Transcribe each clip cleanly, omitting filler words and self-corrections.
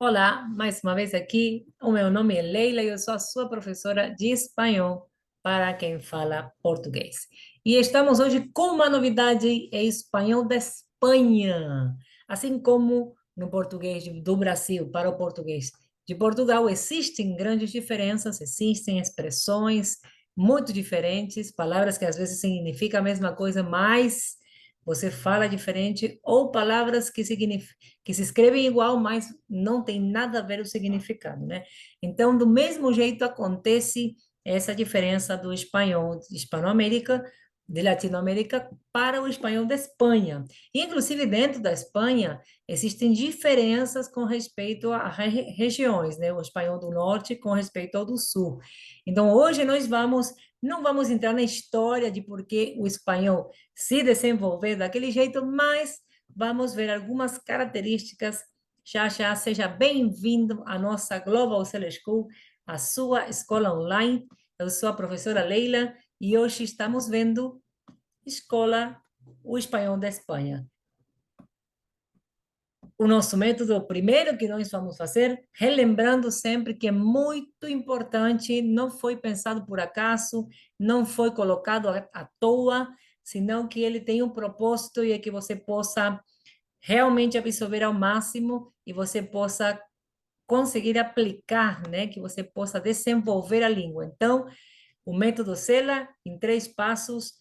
Olá, mais uma vez aqui. O meu nome é Leila e eu sou a sua professora de espanhol para quem fala português. E estamos hoje com uma novidade em espanhol da Espanha. Assim como no português do Brasil para o português de Portugal, existem grandes diferenças, existem expressões muito diferentes, palavras que às vezes significam a mesma coisa, mas você fala diferente, ou palavras que se escrevem igual, mas não tem nada a ver o significado, né? Então, do mesmo jeito acontece essa diferença do espanhol de Hispanoamérica, de Latinoamérica, para o espanhol da Espanha. Inclusive, dentro da Espanha, existem diferenças com respeito a regiões, né? O espanhol do norte com respeito ao do sul. Então, hoje não vamos entrar na história de por que o espanhol se desenvolver daquele jeito, mas vamos ver algumas características. Já, já, seja bem-vindo à nossa Global Sales School, a sua escola online. Eu sou a professora Leila e hoje estamos vendo Escola, o Espanhol da Espanha. O nosso método, o primeiro que nós vamos fazer, relembrando sempre que é muito importante, não foi pensado por acaso, não foi colocado à toa, senão que ele tem um propósito e é que você possa realmente absorver ao máximo e você possa conseguir aplicar, né? Que você possa desenvolver a língua. Então, o método CELA, em 3 passos,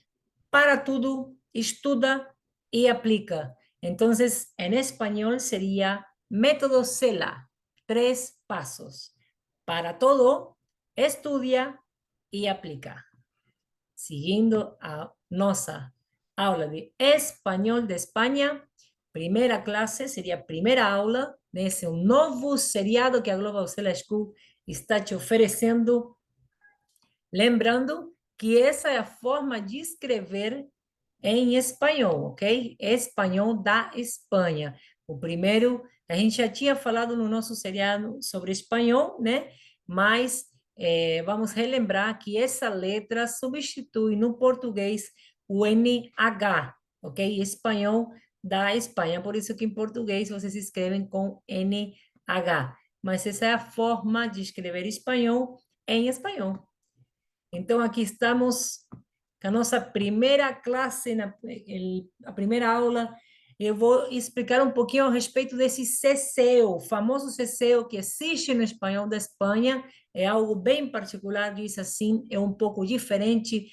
para tudo, estuda e aplica. Então, em espanhol seria método CELA, 3 pasos. Para todo, estudia e aplica. Seguindo a nossa aula de espanhol de Espanha, primeira classe seria a primeira aula nesse novo seriado que a Global Sela School está te oferecendo. Lembrando que essa é a forma de escrever em espanhol, ok? Espanhol da Espanha. O primeiro, a gente já tinha falado no nosso seriado sobre espanhol, né? Mas vamos relembrar que essa letra substitui no português o NH, ok? Espanhol da Espanha. Por isso que em português vocês escrevem com NH. Mas essa é a forma de escrever espanhol em espanhol. Então, aqui estamos com a nossa primeira classe, a primeira aula. Eu vou explicar um pouquinho a respeito desse ceseo, o famoso ceseo que existe no espanhol da Espanha. É algo bem particular, diz assim, é um pouco diferente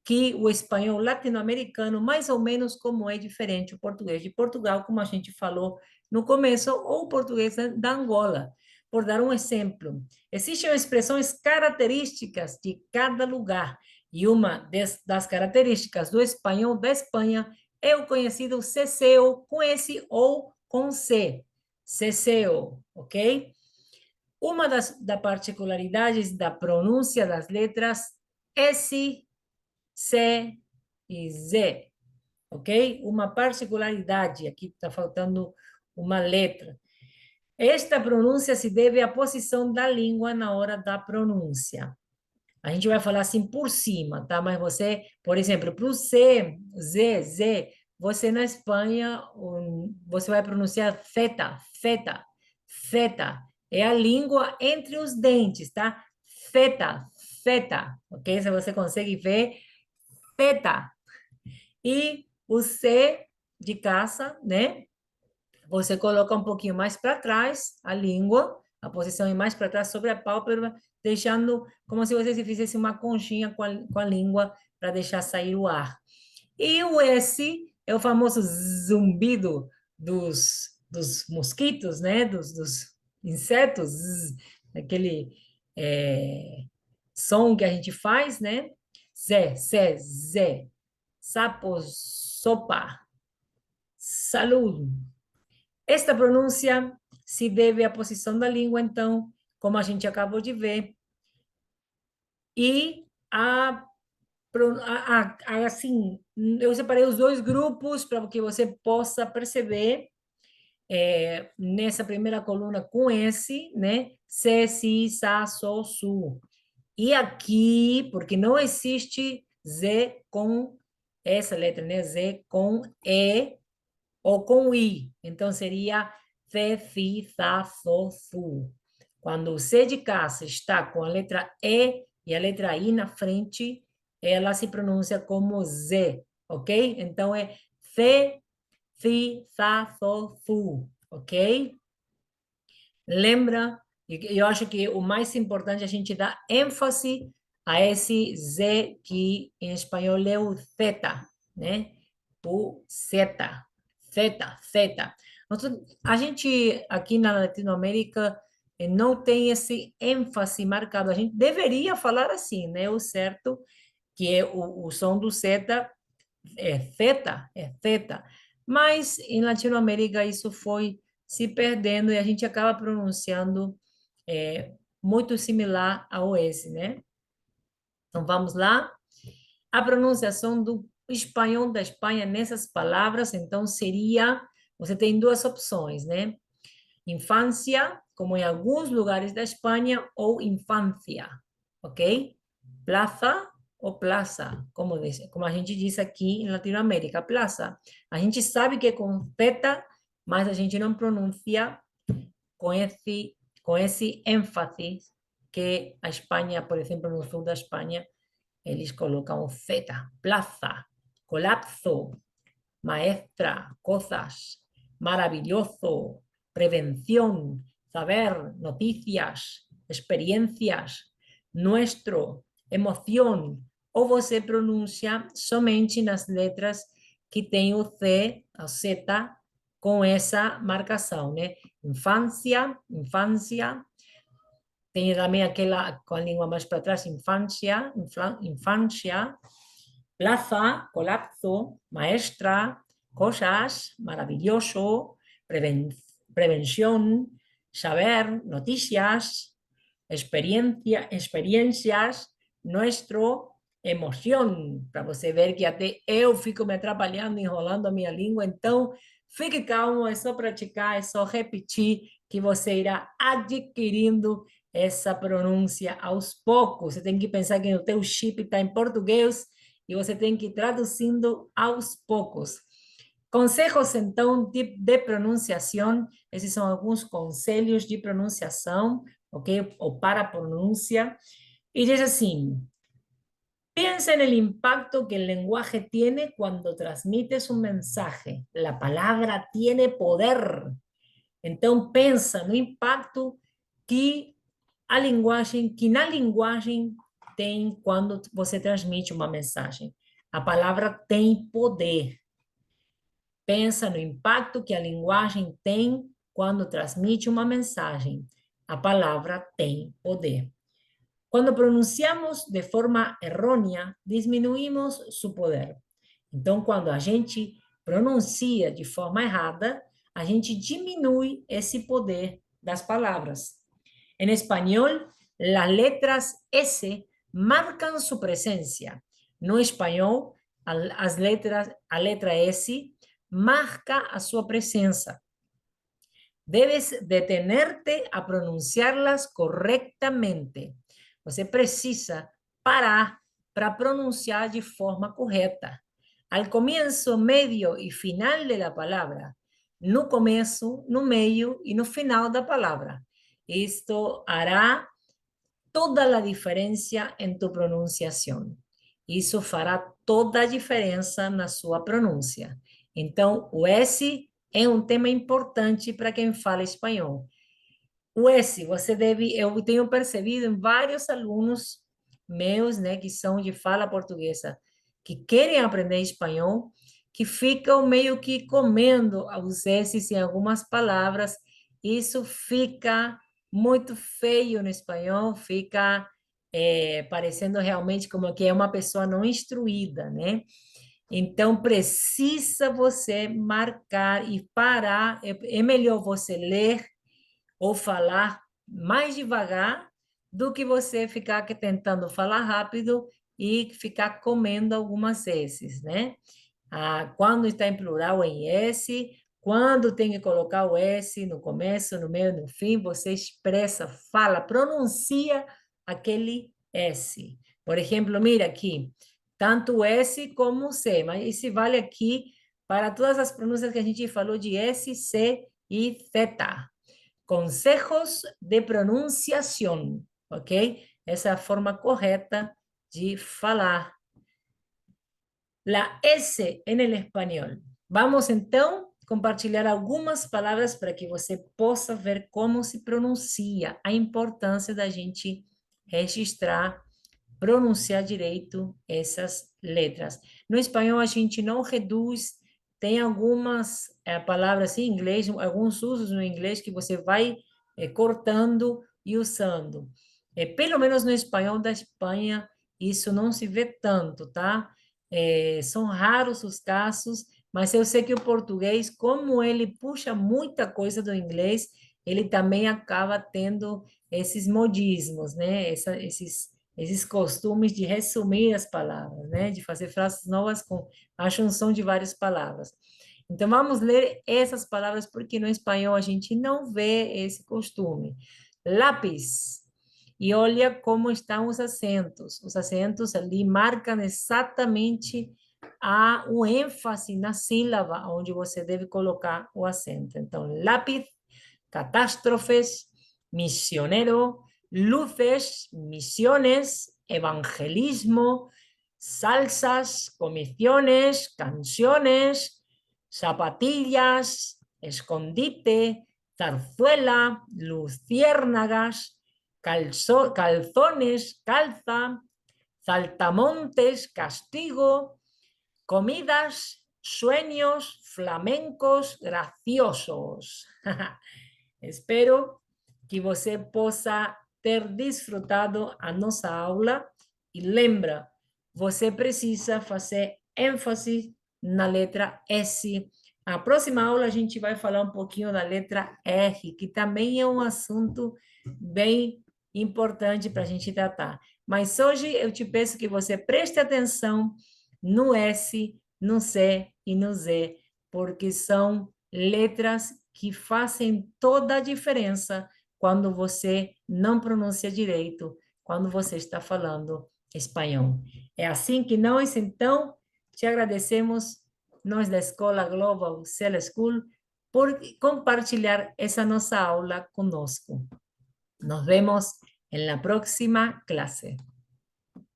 que o espanhol latino-americano, mais ou menos como é diferente o português de Portugal, como a gente falou no começo, ou o português da Angola. Por dar um exemplo, existem expressões características de cada lugar, e uma das características do espanhol da Espanha é o conhecido ceseo, com S ou com C. Ceseo, ok? Uma das particularidades da pronúncia das letras S, C e Z, ok? Uma particularidade, aqui está faltando uma letra. Esta pronúncia se deve à posição da língua na hora da pronúncia. A gente vai falar assim por cima, tá? Mas você, por exemplo, para o C, Z, Z, você na Espanha, você vai pronunciar feta, feta, feta. É a língua entre os dentes, tá? Feta, feta, ok? Se você consegue ver, feta. E o C de caça, né? Você coloca um pouquinho mais para trás a língua, a posição é mais para trás sobre a pálpebra, deixando como se você fizesse uma conchinha com a língua para deixar sair o ar. E o S é o famoso zumbido dos mosquitos, né? Dos insetos, aquele som que a gente faz, né? Zé, zé, zé. Sapo, sopa. Saludo. Esta pronúncia se deve à posição da língua, então, como a gente acabou de ver, e assim, eu separei os dois grupos para que você possa perceber nessa primeira coluna com esse, né? Se, si, sa, so, su. E aqui, porque não existe Z com essa letra, né? Z com E ou com I. Então, seria fe, fi, fa, fo, fu. Quando o C de casa está com a letra E e a letra I na frente, ela se pronuncia como Z, ok? Então, é fe, fi, fa, fo, fu, ok? Lembra? Eu acho que o mais importante é a gente dar ênfase a esse Z que em espanhol é o zeta, né? O zeta, zeta, zeta. A gente aqui na Latinoamérica não tem esse ênfase marcado. A gente deveria falar assim, né? O certo, que é o som do zeta é theta. Mas em Latinoamérica isso foi se perdendo e a gente acaba pronunciando muito similar ao S, né? Então vamos lá. A pronunciação do espanhol da Espanha nessas palavras, então seria, você tem duas opções, né? Infância, como em alguns lugares da Espanha, ou infância, ok? Plaza ou plaza, como a gente diz aqui em Latinoamérica, plaza. A gente sabe que é com Z, mas a gente não pronuncia com esse ênfase que a Espanha, por exemplo, no sul da Espanha, eles colocam o Z, plaza, colapso, maestra, cosas, maravilloso, prevención, saber, noticias, experiencias, nuestro, emoción, ou você pronuncia somente nas letras que tem o C, o Z, com essa marcação, né? Infância, infância, tem também aquela com a língua mais para trás, infância, infância, plaza, colapso, maestra, cosas, maravilloso, prevención, saber, noticias, experiencias, nuestro, emoción, para você ver que até eu fico me atrapalhando, enrolando a minha língua, então fique calmo, é só praticar, é só repetir que você irá adquirindo essa pronúncia aos poucos. Você tem que pensar que o teu chip está em português e você tem que ir traduzindo aos poucos. Conselhos, então, de pronunciação. Esses são alguns conselhos de pronunciação, ok? Ou para pronúncia. Y dice así, piensa en el impacto que el lenguaje tiene cuando transmites un mensaje. La palabra tiene poder. Então, pensa no impacto que na linguagem tem quando você transmite uma mensagem. A palavra tem poder. Pensa no impacto que a linguagem tem quando transmite uma mensagem. A palavra tem poder. Cuando pronunciamos de forma errónea, disminuímos su poder. Então, quando a gente pronuncia de forma errada, a gente diminui esse poder das palavras. En español, las letras S marcan su presencia. No espanhol, a letra S marca a sua presença. Debes detenerte a pronunciarlas correctamente. Você precisa parar para pronunciar de forma correta. Al comienzo, medio y final de la palabra. No começo, no meio e no final da palavra. Esto hará toda a diferença em tu pronunciação. Isso fará toda a diferença na sua pronúncia. Então, o S é um tema importante para quem fala espanhol. O S, você deve, eu tenho percebido em vários alunos meus, né, que são de fala portuguesa, que querem aprender espanhol, que ficam meio que comendo os S's em algumas palavras. Isso fica muito feio no espanhol, fica parecendo realmente como que é uma pessoa não instruída, né? Então, precisa você marcar e parar. É melhor você ler ou falar mais devagar do que você ficar tentando falar rápido e ficar comendo algumas vezes, né? Quando está em plural, em S, quando tem que colocar o S no começo, no meio, no fim, você expressa, fala, pronuncia aquele S. Por exemplo, mira aqui, tanto o S como o C, mas isso vale aqui para todas as pronúncias que a gente falou de S, C y Z. Consejos de pronunciación, ¿ok? Essa é a forma correta de falar. La S en el español. Vamos então compartilhar algumas palavras para que você possa ver como se pronuncia, a importância da gente registrar, pronunciar direito essas letras. No espanhol a gente não reduz, tem algumas palavras em inglês, alguns usos no inglês que você vai cortando e usando. Pelo menos no espanhol da Espanha, isso não se vê tanto, tá? São raros os casos, mas eu sei que o português, como ele puxa muita coisa do inglês, ele também acaba tendo esses modismos, né? Esses costumes de resumir as palavras, né? De fazer frases novas com a junção de várias palavras. Então, vamos ler essas palavras, porque no espanhol a gente não vê esse costume. Lápis. E olha como estão os acentos. Os acentos ali marcam exatamente o ênfase na sílaba onde você deve colocar o acento. Então, lápis, catástrofes, misionero, luces, misiones, evangelismo, salsas, comisiones, canciones, zapatillas, escondite, zarzuela, luciérnagas, calzones, calza, saltamontes, castigo, comidas, sueños, flamencos, graciosos. Espero que você possa ter desfrutado a nossa aula e lembra, você precisa fazer ênfase na letra S. Na próxima aula a gente vai falar um pouquinho da letra R, que também é um assunto bem importante para a gente tratar. Mas hoje eu te peço que você preste atenção no S, no C e no Z, porque são letras que fazem toda a diferença quando você não pronuncia direito, quando você está falando espanhol. É assim que nós, então, te agradecemos, nós da Escola Global Cell School, por compartilhar essa nossa aula conosco. Nos vemos en la próxima clase.